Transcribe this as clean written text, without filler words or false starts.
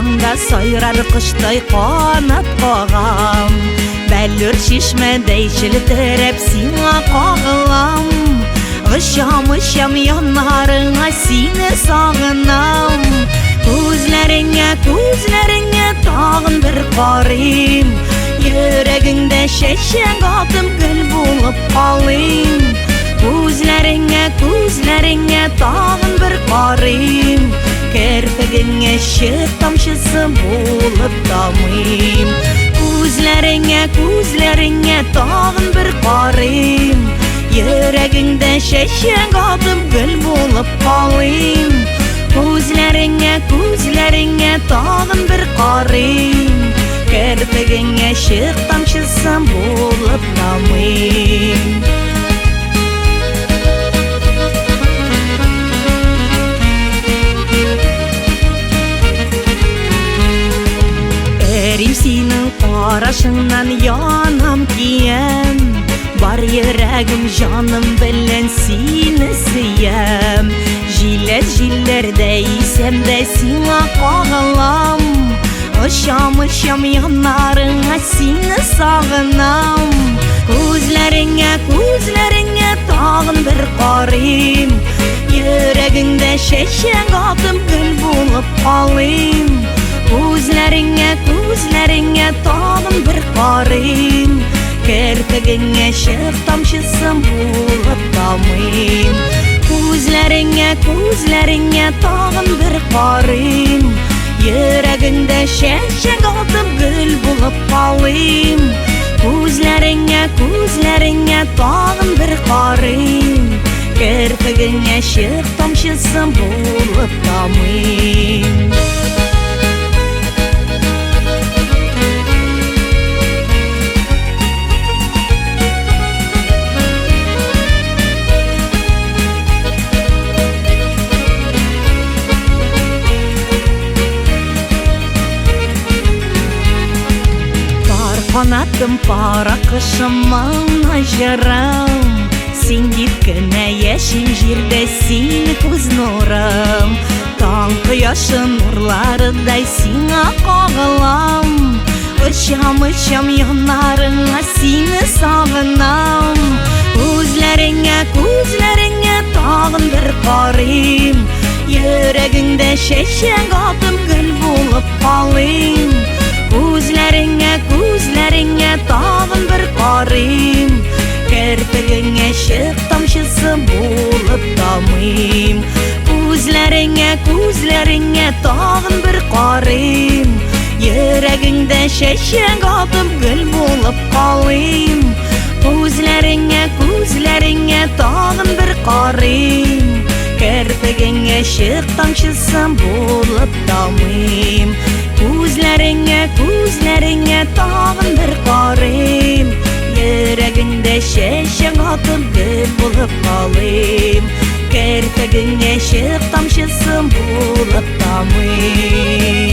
Tangda soyrar kıştay kanat kağam Bellur şişmedey çildirep sina kağılam Işam yanlarına seni sağınam Gözlerine tağın bir qarayım Yüreğinde şeşen kaldım gül bulup alayım Gözlerine tağın bir qarayım Kerpegine şık tamşısı bulup damayım Gözlerine tağın bir qarayım Yüreğinde şeşen kaldım gül bulup alayım Gözlerine tağın bir qarayım Kerpegine şık tamşısı bulup damayım Erim senin qarашыңнан yanam kiyem Var yüreğim canım bilen seni siyem Jiller deysem de sina kağılam Işam yanlarına seni sağınam Gözlerine tağın bir qarayım Yüreğinde şeşen kaldım gül bulup alayım Gözlerine tağın bir qarayım Kerpegine şık tamşısı bulup damayım Gözlerine tağın bir qarayım Yüreğinde şeşen kaldım gül bulup alayım Gözlerine tağın bir qarayım Kerpegine şık tamşısı bulup damayım Kanatım para kışımın ajırım Sen gitgine yeşil jirde seni көз nurım Taң kıyaşın nurlarıday seni kağılam Işam yanlarına seni sağınam Gözlerine tağın bir qarayım Yüreğinde şeşen kaldım gül bulup alayım Gözlerine tağın bir qarayım Kerpegine şık tamşısı bulup damayım Gözlerine tağın bir qarayım Yüreğinde şeşen kaldım gül bulup alayım Gözlerine tağın bir qarayım Kerpegine şık tamşısı bulup damayım Gözlerine tağın bir qarayım Yüreğinde şeşen kaldım gül bulup alayım Kerpegine şık tamşısı bulup damayım